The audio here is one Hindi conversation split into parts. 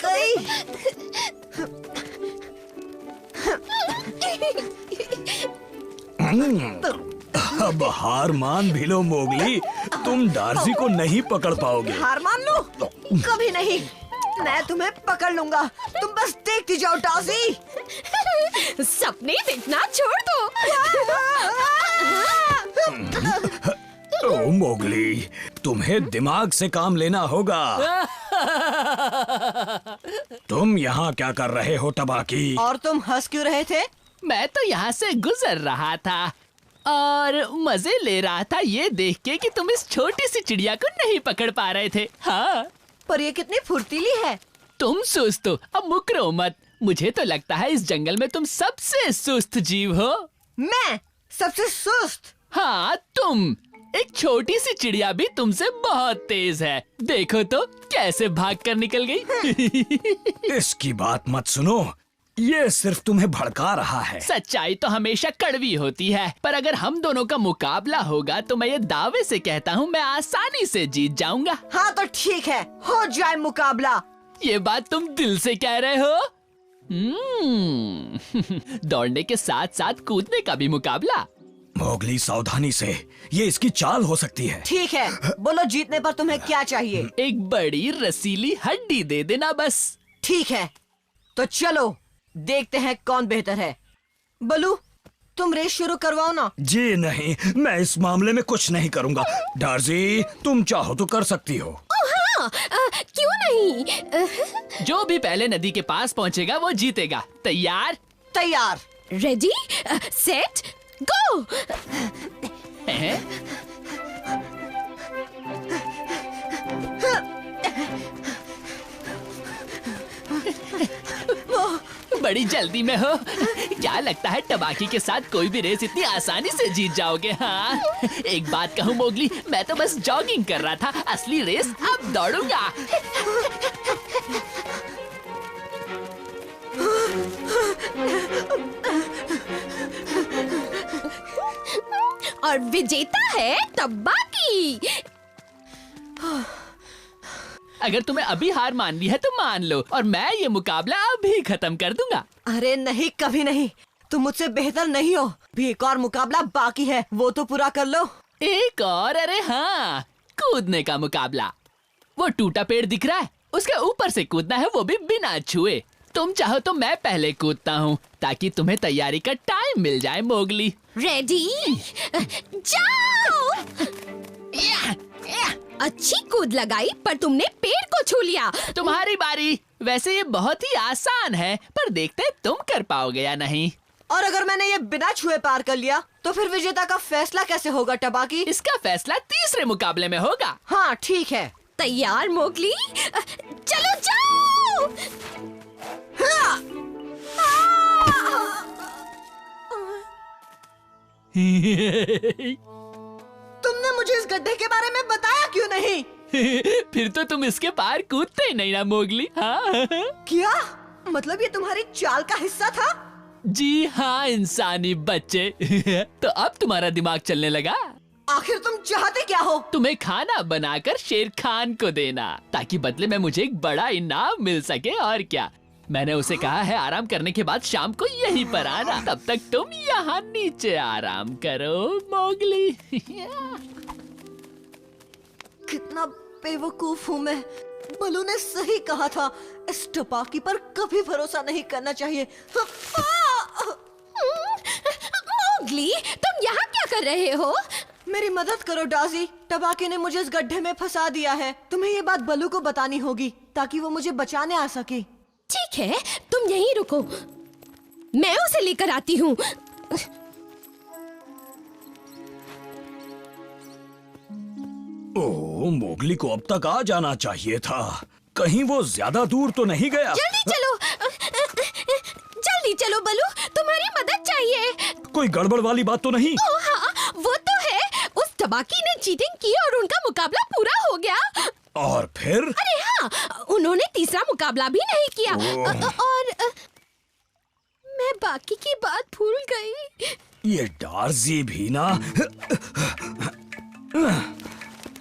गई। अब हार मान भी लो मोगली, तुम डार्सी को नहीं पकड़ पाओगे। हार मान लो? कभी नहीं, मैं तुम्हें पकड़ लूंगा। तुम बस देखती जाओ डार्सी। सपने देखना छोड़ दो। ओ मोगली, तुम्हें दिमाग से काम लेना होगा। तुम यहाँ क्या कर रहे हो तबाकी? और तुम हंस क्यों रहे थे? मैं तो यहाँ से गुजर रहा था और मजे ले रहा था ये देख के कि तुम इस छोटी सी चिड़िया को नहीं पकड़ पा रहे थे। हाँ, पर ये कितनी फुर्तीली है। तुम सुस्त हो, अब मुकरो मत। मुझे तो लगता है इस जंगल में तुम सबसे सुस्त जीव हो। मैं सबसे सुस्त? हाँ, तुम। एक छोटी सी चिड़िया भी तुमसे बहुत तेज है। देखो तो कैसे भाग कर निकल गई। इसकी बात मत सुनो, ये सिर्फ तुम्हें भड़का रहा है। सच्चाई तो हमेशा कड़वी होती है, पर अगर हम दोनों का मुकाबला होगा तो मैं ये दावे से कहता हूँ मैं आसानी से जीत जाऊंगा। हाँ तो ठीक है, हो जाए मुकाबला। ये बात तुम दिल से कह रहे हो? दौड़ने के साथ साथ कूदने का भी मुकाबला। मोगली सावधानी से, ये इसकी चाल हो सकती है। ठीक है, बोलो जीतने पर तुम्हें क्या चाहिए? एक बड़ी रसीली हड्डी दे देना बस। ठीक है, तो चलो देखते हैं कौन बेहतर है। बलू, तुम रेस शुरू करवाओ ना। जी नहीं, मैं इस मामले में कुछ नहीं करूँगा। डार्सी, तुम चाहो तो कर सकती हो। हाँ, क्यों नहीं? जो भी पहले नदी के पास पहुँचेगा वो जीतेगा। तैयार? तैयार। रेडी, सेट, गो। बड़ी जल्दी में हो। क्या लगता है टबाकी के साथ कोई भी रेस इतनी आसानी से जीत जाओगे? हाँ, एक बात कहूँ मोगली, मैं तो बस जॉगिंग कर रहा था, असली रेस अब दौड़ूंगा। और विजेता है टबाकी। अगर तुम्हें अभी हार मान ली है तो मान लो, और मैं ये मुकाबला अभी खत्म कर दूंगा। अरे नहीं, कभी नहीं। तुम मुझसे बेहतर नहीं हो। भी एक और मुकाबला बाकी है, वो तो पूरा कर लो। एक और? अरे हाँ, कूदने का मुकाबला। वो टूटा पेड़ दिख रहा है, उसके ऊपर से कूदना है, वो भी बिना छुए। तुम चाहो तो मैं पहले कूदता हूँ ताकि तुम्हें तैयारी का टाइम मिल जाए मोगली। रेडी, जाओ। अच्छी कूद लगाई, पर तुमने पेड़ को छू लिया। तुम्हारी बारी। वैसे ये बहुत ही आसान है, पर देखते हैं तुम कर पाओगे या नहीं। और अगर मैंने ये बिना छुए पार कर लिया तो फिर विजेता का फैसला कैसे होगा टबाकी? इसका फैसला तीसरे मुकाबले में होगा। हाँ ठीक है। तैयार मोगली? चलो जाओ। तुमने मुझे इस गड्ढे के बारे में बताया क्यों नहीं? फिर तो तुम इसके पार कूदते ही नहीं ना मोगली। हाँ। क्या मतलब ये तुम्हारी चाल का हिस्सा था? जी हाँ इंसानी बच्चे। तो अब तुम्हारा दिमाग चलने लगा? आखिर तुम चाहते क्या हो? तुम्हें खाना बनाकर शेर खान को देना, ताकि बदले में मुझे एक बड़ा इनाम मिल सके। और क्या, मैंने उसे कहा है आराम करने के बाद शाम को यहीं पर आना। तब तक तुम यहाँ नीचे आराम करो मोगली। कितना बेवकूफ हूँ मैं। बलू ने सही कहा था, इस टपाकी पर कभी भरोसा नहीं करना चाहिए। मोगली, तुम यहाँ क्या कर रहे हो? मेरी मदद करो डार्सी, टबाकी ने मुझे इस गड्ढे में फंसा दिया है। तुम्हें ये बात बलू को बतानी होगी ताकि वो मुझे बचाने आ सके। ठीक है, तुम यहीं रुको, मैं उसे लेकर आती हूँ। ओह, मोगली को अब तक आ जाना चाहिए था। कहीं वो ज्यादा दूर तो नहीं गया? जल्दी चलो, जल्दी चलो बलू, तुम्हारी मदद चाहिए। कोई गड़बड़ वाली बात तो नहीं? ओह हाँ, वो तो है। उस टबाकी ने चीटिंग की और उनका मुकाबला पूरा हो गया। और फिर? अरे हाँ, उन्होंने तीसरा मुकाबला भी नहीं किया। और मैं बाकी की बात भूल गई। ये डार्सी भी ना।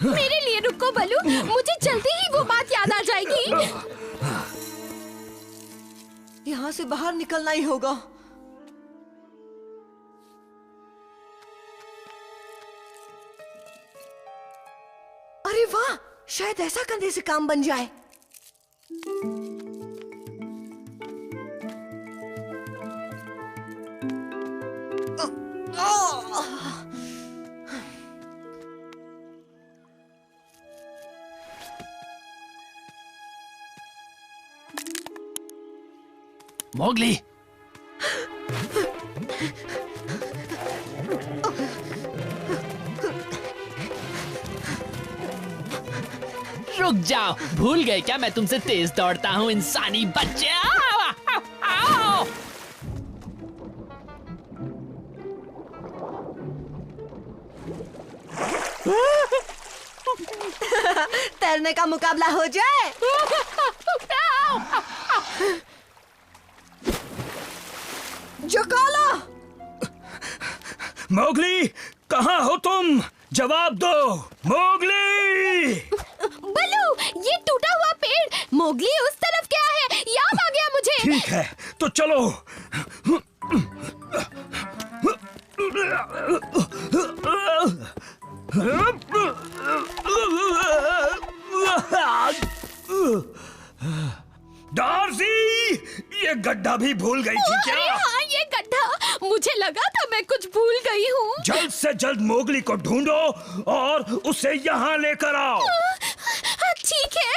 मेरे लिए रुको बलू, मुझे जल्दी ही वो बात याद आ जाएगी। यहाँ से बाहर निकलना ही होगा। अरे वाह, शायद ऐसा करने से काम बन जाए। मोगली, रुक जाओ। भूल गए क्या मैं तुमसे तेज दौड़ता हूँ, इंसानी बच्चे? आओ, आओ। तैरने का मुकाबला हो जाए। जकाला! मोगली, कहाँ हो तुम? जवाब दो मोगली। बलू, ये टूटा हुआ पेड़ मोगली उस तरफ क्या है, याद आ गया मुझे। ठीक है, तो चलो। डार्सी, ये गड्ढा भी भूल गई थी क्या? अरे हाँ, ये गड्ढा, मुझे लगा था मैं कुछ भूल गई हूँ। जल्द से जल्द मोगली को ढूंढो और उसे यहाँ लेकर आओ। ठीक है।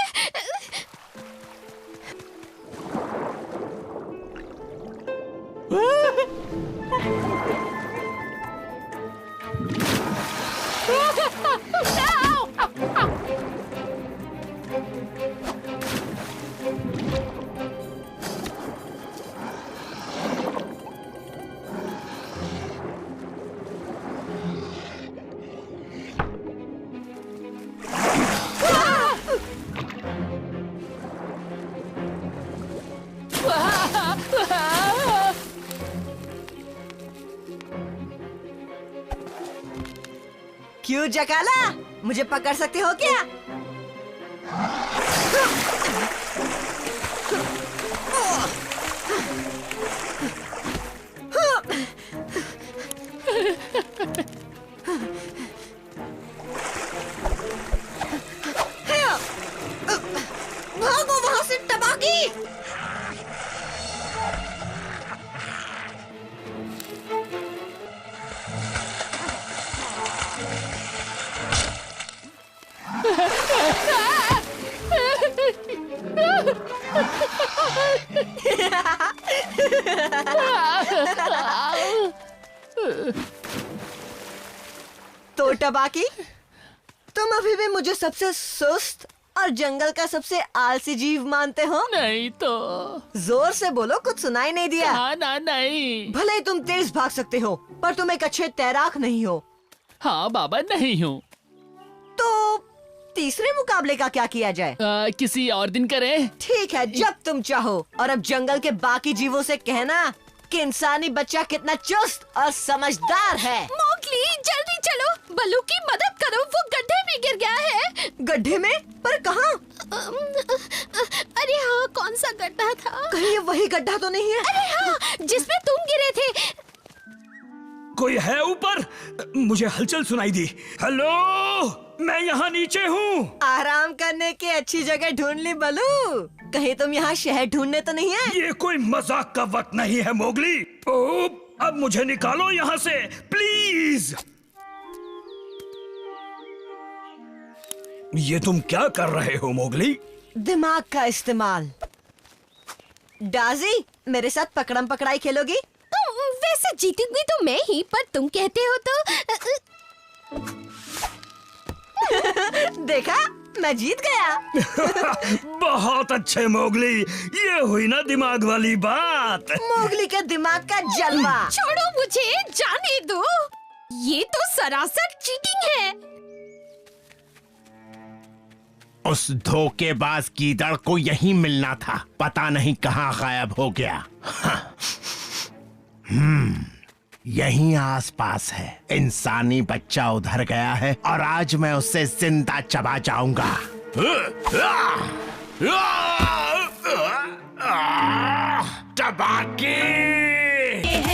क्यों जकाला, मुझे पकड़ सकते हो क्या? भागो वहां से टबाकी! तो टबाकी, तुम अभी भी मुझे सबसे सुस्त और जंगल का सबसे आलसी जीव मानते हो? नहीं तो। जोर से बोलो, कुछ सुनाई नहीं दिया। हाँ ना, नहीं। भले ही तुम तेज भाग सकते हो, पर तुम एक अच्छे तैराक नहीं हो। हाँ बाबा, नहीं हूँ। तो तीसरे मुकाबले का क्या किया जाए? किसी और दिन करें। ठीक है, जब तुम चाहो। और अब जंगल के बाकी जीवों से कहना कि इंसानी बच्चा कितना चुस्त और समझदार है। मोगली, जल्दी चलो, बलू की मदद करो, वो गड्ढे में गिर गया है। गड्ढे में? पर कहाँ? अरे हाँ, कौन सा गड्ढा था? कहीं ये वही गड्ढा तो नहीं है? अरे हाँ, जिसमें तुम गिरे थे। कोई है ऊपर? मुझे हलचल सुनाई दी। हेलो, मैं यहाँ नीचे हूँ। आराम करने की अच्छी जगह ढूंढ ली बलू। कहीं तुम यहाँ शहद ढूंढने तो नहीं है? ये कोई मजाक का वक्त नहीं है मोगली। ओह, अब मुझे निकालो यहाँ से प्लीज। ये तुम क्या कर रहे हो मोगली? दिमाग का इस्तेमाल। डाजी, मेरे साथ पकड़म पकड़ाई खेलोगी? वैसे जीतूंगी तो मैं ही, पर तुम कहते हो तो। देखा, मैं जीत गया। बहुत अच्छे मोगली, ये हुई ना दिमाग वाली बात। मोगली के दिमाग का जलवा। छोड़ो मुझे, जाने दो। ये तो सरासर चीटिंग है। उस धोखेबाज गीदड़ को यहीं मिलना था, पता नहीं कहाँ गायब हो गया। यहीं आसपास है। इंसानी बच्चा उधर गया है और आज मैं उसे जिंदा चबा जाऊंगा। बाकी।